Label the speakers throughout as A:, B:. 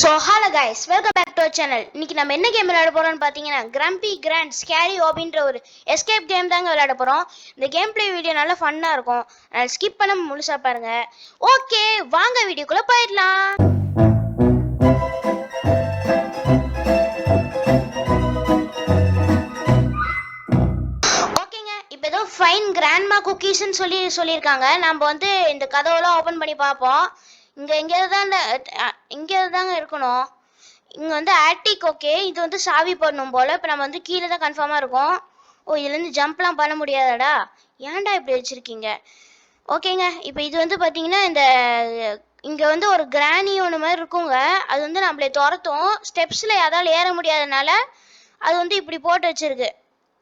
A: So hello guys, welcome back to our channel. இன்னைக்கு நம்ம என்ன கேம் விளையாட போறோம்னு பார்த்தீங்கன்னா கிரம்பி கிராண்ட் ஸ்கேரி ஹாபின்ற ஒரு எஸ்கேப் கேம் தாங்க விளையாட போறோம். இந்த கேம் பிளே வீடியோ நல்லா ஃபன்னா இருக்கும். ஸ்கிப் பண்ண முழுசா பாருங்க. ஓகே, வாங்க வீடியோக்குள்ள போயிடலாம். ஓகேங்க, இப்போ ஏதோ ஃபைன் கிராண்ட்மா குக்கீஸ்ன்னு சொல்லியிருக்காங்க. நம்ம வந்து இந்த கதவெல்லாம் ஓப்பன் பண்ணி பார்ப்போம். இங்கே தாங்க இருக்கணும். இங்கே வந்து ஆட்டிக். ஓகே, இது வந்து சாவி போடணும் போல். இப்போ நம்ம வந்து கீழே தான் கன்ஃபார்மாக இருக்கும். ஓ, இதுலேருந்து ஜம்ப்லாம் பண்ண முடியாதாடா? ஏன்டா இப்படி வச்சுருக்கீங்க? ஓகேங்க, இப்போ இது வந்து பார்த்தீங்கன்னா இங்கே வந்து ஒரு கிராணி ஒன்று மாதிரி இருக்குங்க. அது வந்து நம்மளை துரத்தும். ஸ்டெப்ஸில் யாரால ஏற முடியாதனால அது வந்து இப்படி போட்டு வச்சிருக்கு.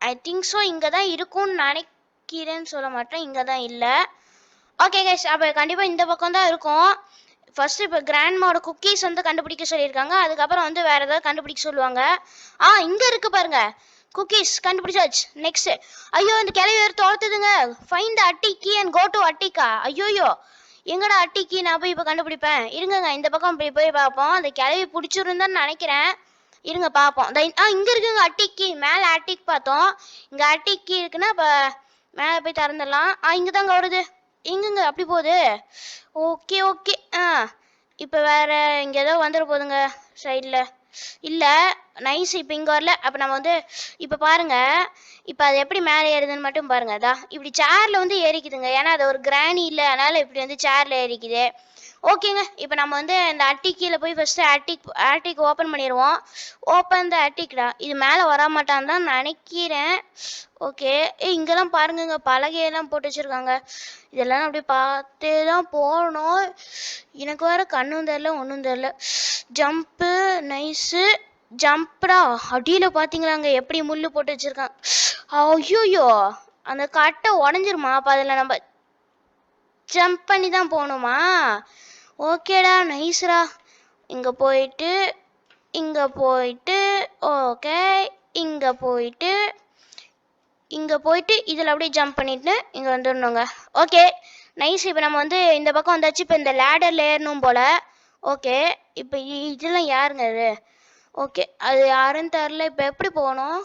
A: ஐ திங்க் ஸோ இங்கே தான் இருக்கும்னு நினைக்கிறேன்னு சொல்ல மாட்டேன். இங்கே தான் இல்லை. ஓகே கைஸ், அப்போ கண்டிப்பாக இந்த பக்கம் தான் இருக்கும். ஃபர்ஸ்ட் இப்போ கிராண்ட்மாவோட குக்கீஸ் வந்து கண்டுபிடிக்க சொல்லியிருக்காங்க. அதுக்கப்புறம் வந்து வேற ஏதாவது கண்டுபிடிக்க சொல்லுவாங்க. இங்கே இருக்கு பாருங்க, குக்கீஸ் கண்டுபிடிச்சாச்சு. நெக்ஸ்ட், ஐயோ இந்த கிளவி வேறு தோர்த்துதுங்க. ஃபைண்ட் த அட்டி கீ அண்ட் கோ டு அட்டிக்கா. ஐயோயோ, எங்கடா அட்டி கீ? நான் போய் இப்போ கண்டுபிடிப்பேன். இருங்கங்க, இந்த பக்கம் இப்படி போய் பார்ப்போம். அந்த கிளவி பிடிச்சிருந்தான்னு நினைக்கிறேன். இருங்க பார்ப்போம். இங்கே இருக்குங்க அட்டிக் கீ. மேலே அட்டிக் பார்த்தோம், இங்கே அட்டிக் கீ இருக்குன்னா இப்போ மேலே போய் திறந்துடலாம். இங்கே தாங்க வருது. எங்கங்க அப்படி போகுது? Okay okay. இப்போ வேற இங்கே ஏதோ வந்துட போகுதுங்க சைடில். இல்லை, நைஸ். இப்போ இங்கே வரல. அப்போ நம்ம வந்து இப்போ பாருங்க, இப்போ அது எப்படி மேலே ஏறுதுன்னு மட்டும் பாருங்க. இப்படி சேரில் வந்து ஏறிக்குதுங்க. ஏன்னா அது ஒரு கிராணி இல்லை, அதனால இப்படி வந்து சேரில் ஏறிக்குது. ஓகேங்க, இப்போ நம்ம வந்து இந்த அட்டிக் கீழே போய் ஃபஸ்ட்டு ஆட்டிக் ஓப்பன் பண்ணிடுவோம். ஓப்பன் த அட்டிக்டா. இது மேலே வரமாட்டான்னு தான் நினைக்கிறேன். ஓகே, இங்கெல்லாம் பாருங்கங்க, பலகையெல்லாம் போட்டு வச்சுருக்காங்க. இதெல்லாம் அப்படியே பார்த்தே தான் போகணும். எனக்கு வேறு கண்ணும் தெரில ஒன்றும் தெரில. Jump nice. ஜம்ப்டா. அடியில் பார்த்தீங்களாங்க எப்படி முள் போட்டு வச்சுருக்காங்க. ஐயோயோ, அந்த கட்டை உடஞ்சிருமா? அப்போ அதில் நம்ம ஜம்ப் பண்ணி தான் போகணுமா? ஓகேடா, நைஸ்ரா. இங்கே போயிட்டு ஓகே, இங்கே போயிட்டு இதில் அப்படியே ஜம்ப் பண்ணிட்டு இங்கே வந்துடணுங்க. Okay nice. இப்போ நம்ம வந்து இந்த பக்கம் வந்தாச்சு. இப்போ இந்த லேடரில் ஏறணும் போல். ஓகே, இப்போ இதெல்லாம் யாருங்க இது? ஓகே, அது யாருன்னு தெரில. இப்போ எப்படி போகணும்?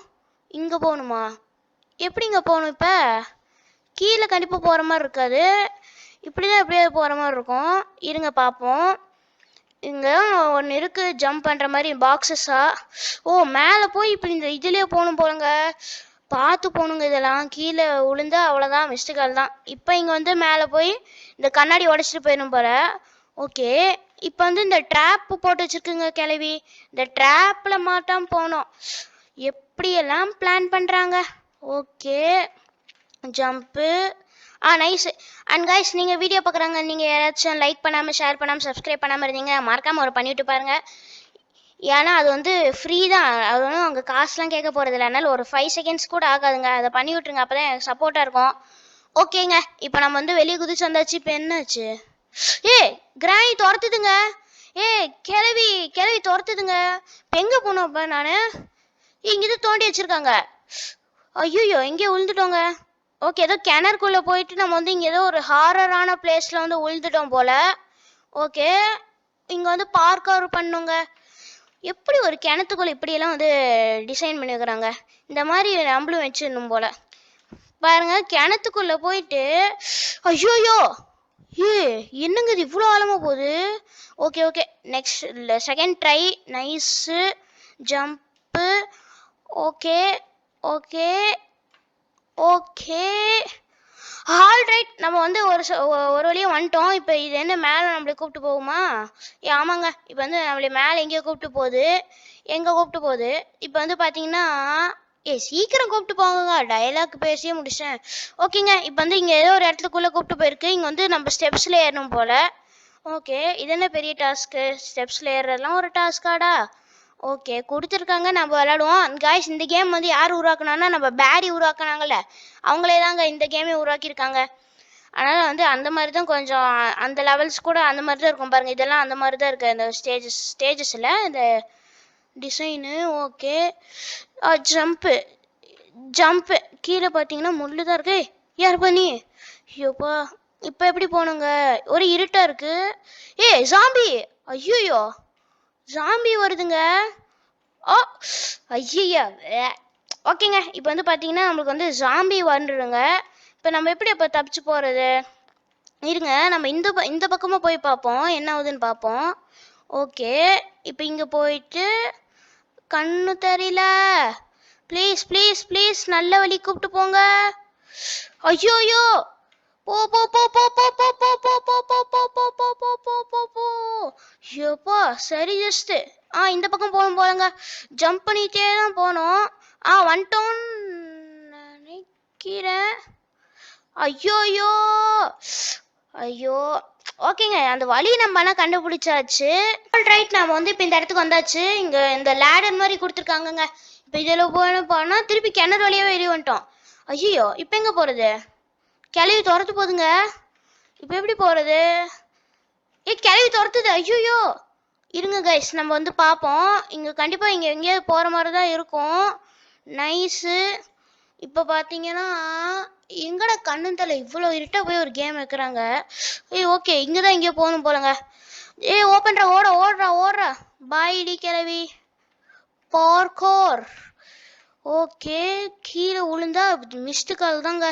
A: இங்கே போகணுமா? எப்படிங்க போகணும்? இப்போ கீழே கண்டிப்பாக போகிற மாதிரி இருக்காது. இப்படி தான் எப்படியே போகிற மாதிரி இருக்கும். இருங்க பார்ப்போம். இங்கே ஒன்று இருக்குது ஜம்ப் பண்ணுற மாதிரி பாக்ஸஸா. ஓ, மேலே போய் இப்படி இந்த இதுலேயே போகணும் போலங்க. பார்த்து போகணுங்க. இதெல்லாம் கீழே விழுந்தா அவ்வளோதான், மிஸ்டேக்கால் தான். இப்போ இங்கே வந்து மேலே போய் இந்த கண்ணாடி உடச்சிட்டு போயிடும் போல. ஓகே, இப்போ வந்து இந்த ட்ராப்பு போட்டு வச்சுருக்குங்க கிளவி. இந்த ட்ராப்பில் மாட்டாம போகணும். எப்படியெல்லாம் பிளான் பண்ணுறாங்க. Okay, jump. Nice. And guys, நீங்கள் வீடியோ பார்க்குறாங்க, நீங்கள் யாராச்சும் லைக் பண்ணாமல் ஷேர் பண்ணாமல் சப்ஸ்கிரைப் பண்ணாமல் இருந்தீங்க, மறக்காமல் ஒரு பண்ணிவிட்டு பாருங்கள். ஏன்னா அது வந்து ஃப்ரீ தான். அது வந்து அவங்க காசுலாம் கேட்க போகிறதில்ல. அதனால் ஒரு 5 செகண்ட்ஸ் கூட ஆகாதுங்க. அதை பண்ணி விட்ருங்க, அப்போ தான் எனக்கு சப்போர்ட்டாக இருக்கும். ஓகேங்க, இப்போ நம்ம வந்து வெளியே குதிச்சு வந்தாச்சு. இப்போ என்னாச்சு? கிராணி துரத்துதுங்க. கிளவி துரத்துதுங்க. இப்போ எங்கே போகணும்? அப்போ நான் இங்கே தான் தோண்டி வச்சுருக்காங்க. ஐயோ, எங்கேயோ விழுந்துட்டோங்க. ஓகே, ஏதோ கிணறுக்குள்ளே போயிட்டு நம்ம வந்து இங்கே ஏதோ ஒரு ஹாரரான பிளேஸில் வந்து விழுந்துட்டோம் போல். ஓகே, இங்கே வந்து பார்க்கர் பண்ணுங்க. எப்படி ஒரு கிணத்துக்குள்ளே இப்படியெல்லாம் வந்து டிசைன் பண்ணி வைக்கிறாங்க? இந்த மாதிரி நம்மளும் வச்சிடணும் போல். பாருங்க, கிணத்துக்குள்ளே போயிட்டு ஐயோயோ, என்னங்க இது இவ்வளோ ஆழமாக போகுது? Okay, next second try. Nice jump. Okay alright, நம்ம வந்து ஒரு வழியாக வந்துட்டோம். இப்போ இது என்ன மேலே நம்மளை கூப்பிட்டு போகுமா? ஆமாங்க, இப்போ வந்து நம்மளை மேலே எங்கேயோ கூப்பிட்டு போகுது. இப்போ வந்து பார்த்தீங்கன்னா சீக்கிரம் கூப்பிட்டு போங்க, டயலாக் பேசியே முடிச்சேன். ஓகேங்க, இப்போ வந்து இங்கே ஏதோ ஒரு இடத்துக்குள்ளே கூப்பிட்டு போயிருக்கு. இங்கே வந்து நம்ம ஸ்டெப்ஸில் ஏறணும் போல். ஓகே, இது என்ன பெரிய டாஸ்க்கு? ஸ்டெப்ஸில் ஏறுறதுலாம் ஒரு டாஸ்காடா? ஓகே, கொடுத்துருக்காங்க, நம்ம விளையாடுவோம். காய்ஸ், இந்த கேம் வந்து யார் உருவாக்குனாங்கன்னா நம்ம பேரி உருவாக்குனாங்கல்ல, அவங்களே தாங்க இந்த கேமே உருவாக்கியிருக்காங்க. அதனால் வந்து அந்த மாதிரி தான் கொஞ்சம் அந்த லெவல்ஸ் கூட அந்த மாதிரி தான் இருக்கும் பாருங்கள். இதெல்லாம் அந்த மாதிரி தான் இருக்குது இந்த ஸ்டேஜஸில் இந்த டிசைனு. Okay, jump. கீழே பார்த்தீங்கன்னா முள்ளு தான் இருக்கு. யார் பண்ணி? ஐயோப்பா, இப்போ எப்படி போகணுங்க? ஒரு இருட்டாக இருக்குது. ஜாம்பி. ஐயோயோ, ஜாம்பி வருதுங்க. ஓ ஐயா. ஓகேங்க, இப்போ வந்து பார்த்தீங்கன்னா நம்மளுக்கு வந்து ஜாம்பி வந்துடுங்க. இப்போ நம்ம எப்படி அப்போ தப்பிச்சு போகிறது? இருங்க, நம்ம இந்த பக்கமாக போய் பார்ப்போம், என்ன ஆகுதுன்னு பார்ப்போம். ஓகே, இப்போ இங்கே போயிட்டு கண்ணு தெரியல, ப்ளீஸ் ப்ளீஸ் ப்ளீஸ் நல்ல வழி கூப்பிட்டு போங்க. ஐயோயோ, போ போ போ போ போ போ போ போ போ போ போ போ போ போ போ போ போ. ஐயோப்பா, சரி ஜஸ்ட் இந்த பக்கம் போகணும் போலங்க. ஜம்ப் பண்ணிட்டே தான் போனோம். வந்துட்டோன்னு நினைக்கிறேன். ஐயோயோ ஐயோ. ஓகேங்க, அந்த வழி நம்ம ஆனால் கண்டுபிடிச்சாச்சு. ரைட், நாம வந்து இப்போ இந்த இடத்துக்கு வந்தாச்சு. இங்கே இந்த லேடர் மாதிரி கொடுத்துருக்காங்கங்க. இப்போ இதில் போனால் திருப்பி கிணறு வழியாவே வெளியே வந்துட்டோம். ஐயோ, இப்போ எங்கே போகிறது? கிளவி துரத்து போகுதுங்க. இப்போ எப்படி போகிறது? கிளவி துரத்துது. ஐயோ, இருங்க கைஸ், நம்ம வந்து பார்ப்போம். இங்கே கண்டிப்பாக இங்கே எங்கேயாவது போகிற மாதிரி தான் இருக்கும். நைஸு. இப்போ பார்த்தீங்கன்னா எங்கடா கண்ணு தலை இவ்வளோ இருட்டாக போய் ஒரு கேம் வைக்கிறாங்க. ஓகே, இங்கே தான் எங்கேயோ போகணும் போலங்க. ஓப்பன்றா, ஓடுறா. பாய்டி கிளவி. பார்க்கோர். ஓகே, கீழே விழுந்தா மிஸ்டு கால் தாங்க.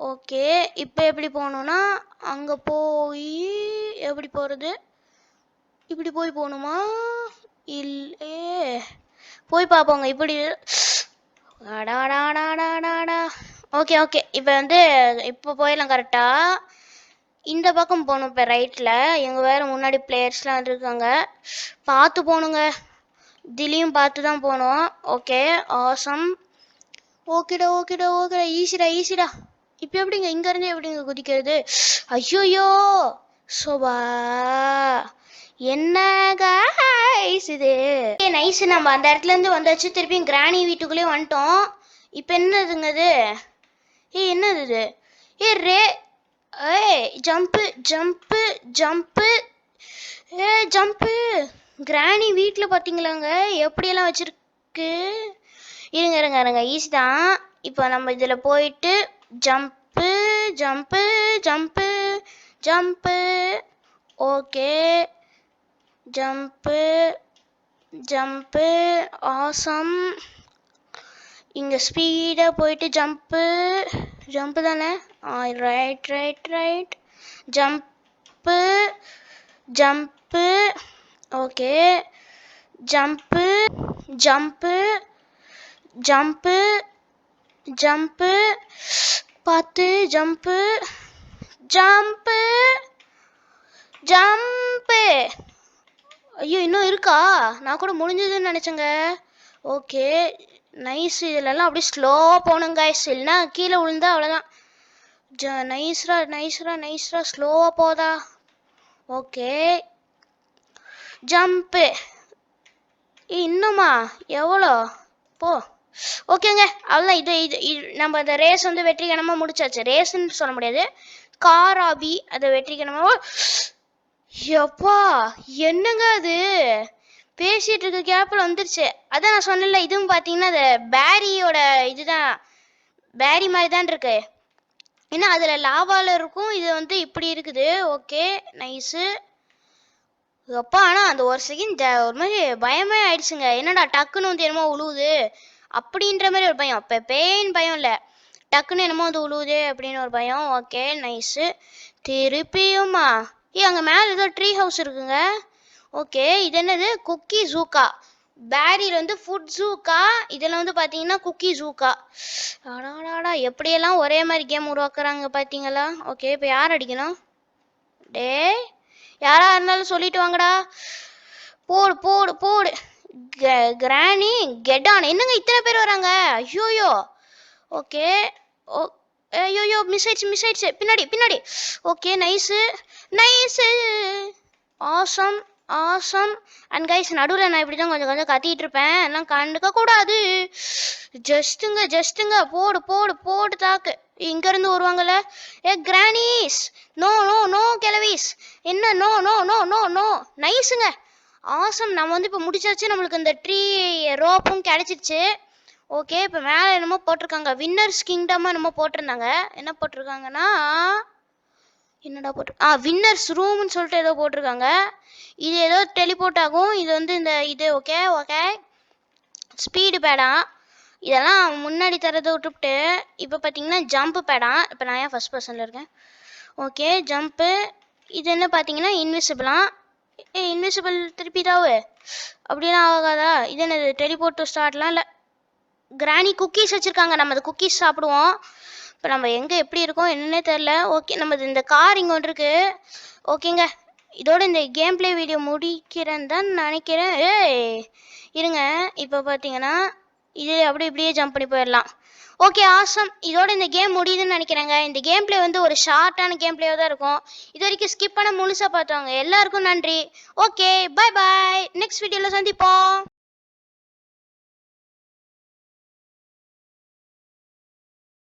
A: ஓகே, இப்போ எப்படி போகணுன்னா அங்கே போய் எப்படி போகிறது? இப்படி போய் போகணுமா? இல்லே, போய் பார்ப்போங்க. இப்படி அடாடாடாடாடாடா. ஓகே ஓகே, இப்போ வந்து இப்போ போயிடலாம் கரெக்டாக. இந்த பக்கம் போகணும். இப்போ ரைட்டில் எங்கள் வேறு முன்னாடி பிளேயர்ஸ்லாம் வந்துருக்காங்க. பார்த்து போகணுங்க, திடீர்னு பார்த்து தான் போகணும். Okay, awesome. ஓகேடா ஈஸிடா. இப்போ எப்படிங்க இங்கேருந்து எப்படிங்க குதிக்கிறது? ஐயோயோ சோபா, என்ன கைஸ் இது? நைஸ், நம்ம அந்த இடத்துல இருந்து வந்தாச்சு. திருப்பியும் கிராணி வீட்டுக்குள்ளேயே வந்துட்டோம். இப்போ என்னதுங்க இது? என்னது இது? ரே ஜம்ப்பு. ஜம்ப்பு. கிராணி வீட்டில் பார்த்தீங்களாங்க எப்படியெல்லாம் வச்சிருக்கு. இருங்க ஈஸி தான். இப்போ நம்ம இதில் போயிட்டு ஜம்ப்பு. Okay, jump awesome. இங்கே ஸ்பீடாக போயிட்டு ஜம்ப்பு தானே? ரைட். ஜம்ப்பு. Okay, jump. பார்த்து ஜம்ப்பு. ஐயோ, இன்னும் இருக்கா? நான் கூட முடிஞ்சதுன்னு நினச்சேங்க. Okay, nice. இதிலெல்லாம் அப்படியே ஸ்லோவாக போகணும் கைஸ், இல்லைன்னா கீழே விழுந்தா அவ்வளோதான். நைஸ்ரா ஸ்லோவாக போதா? Okay, jump. இன்னுமா எவ்வளோ? போ. ஓகேங்க, அவ்வளோதான். இது நம்ம அந்த ரேஸ் வந்து வெற்றிகரமாக முடிச்சாச்சு. ரேஸ்ன்னு சொல்ல முடியாது, காராபி அதை வெற்றிகரமாக. எப்பா, என்னங்க அது? பேசிட்டு இருக்க கேப்பில் வந்துருச்சு. அதான் நான் சொன்னல, இதுவும் பார்த்தீங்கன்னா அது பேரியோட இதுதான், பேரி மாதிரி தான் இருக்கு. ஏன்னா அதில் லாவாவில் இருக்கும், இது வந்து இப்படி இருக்குது. Okay, nice. அப்பா, ஆனால் அந்த ஒரு செகண்ட் ஒரு மாதிரி பயமே ஆயிடுச்சுங்க. என்னடா டக்குன்னு வந்து என்னமோ உழுவுது அப்படின்ற மாதிரி ஒரு பயம். இப்போ பெயின் பயம் இல்லை, டக்குன்னு என்னமோ வந்து உழுவுது அப்படின்னு ஒரு பயம். Okay, nice. திருப்பியுமா? அங்கே மேலே ஏதோ ட்ரீ ஹவுஸ் இருக்குங்க. ஓகே, இது என்னது? குக்கி ஜூக்கா. பேரியில் வந்து ஃபுட் ஜூக்கா, இதில் வந்து பார்த்தீங்கன்னா குக்கி ஜூக்கா. ஆடாடாடா, எப்படியெல்லாம் ஒரே மாதிரி கேம் உருவாக்குறாங்க பார்த்தீங்களா? ஓகே, இப்போ யார் அடிக்கணும்? யாரா இருந்தாலும் சொல்லிட்டு வாங்கடா. போடு. கிராணி கெட்டான். என்னங்க இத்தனை பேர் வராங்க? ஐயோயோ. ஓகே, ஐயோயோ, மிஸ் ஆயிடுச்சு. பின்னாடி. Okay, nice. Awesome. And guys, நடுவில் நான் இப்படி தான் கொஞ்சம் கத்திட்டு இருப்பேன், எல்லாம் கண்டுக்க கூடாது. ஜஸ்ட்டுங்க. போடு தாக்கு. இங்கேருந்து வருவாங்கல்ல. கிரானிஸ். நோ கிளவிஸ். என்ன? நோ. நைஸுங்க, ஆசம். நம்ம வந்து இப்போ முடிச்சாச்சு. நம்மளுக்கு இந்த ட்ரீ ரோப்பும் கிடைச்சிருச்சு. ஓகே, இப்போ மேலே என்னமோ போட்டிருக்காங்க, வின்னர்ஸ் கிங்டமாக என்னமோ போட்டிருந்தாங்க. என்ன போட்டிருக்காங்கன்னா, என்னடா போட்டு வின்னர்ஸ் ரூம்னு சொல்லிட்டு ஏதோ போட்டிருக்காங்க. இது ஏதோ டெலிபோர்ட் ஆகும். இது வந்து இந்த இது ஓகே ஓகே ஸ்பீடு பேடா. இதெல்லாம் முன்னாடி தரதை விட்டுவிட்டு இப்போ பார்த்தீங்கன்னா ஜம்ப் பேடா. இப்போ நான் ஏன் ஃபர்ஸ்ட் பர்சனில் இருக்கேன்? Okay jump. இது என்ன பார்த்தீங்கன்னா இன்விசிபிளா. இன்விசிபிள் திருப்பி தாவு அப்படிலாம் ஆகாதா? இது என்னது டெலிபோர்ட் டு ஸ்டார்ட்லாம் இல்லை. கிராணி குக்கீஸ் வச்சுருக்காங்க. நம்ம அந்த குக்கீஸ் சாப்பிடுவோம். இப்போ நம்ம எங்கே எப்படி இருக்கோம் என்னன்னே தெரில. ஓகே நம்ம இந்த கார் இங்கே ஒன்று இருக்கு. ஓகேங்க இதோட இந்த கேம் பிளே வீடியோ முடிக்கிறேன்னு தான் நினைக்கிறேன். இருங்க இப்போ பார்த்தீங்கன்னா இது அப்படி இப்படியே ஜம்ப் பண்ணி போயிடலாம். Okay awesome. இதோட இந்த கேம் முடியுதுன்னு நினைக்கிறேங்க. இந்த கேம் பிளே வந்து ஒரு ஷார்ட்டான கேம் பிளேவாக தான் இருக்கும். இது வரைக்கும் ஸ்கிப் பண்ண முழுசாக பார்த்தவங்க எல்லாருக்கும் நன்றி. Okay bye bye. நெக்ஸ்ட் வீடியோவில் சந்திப்போம்.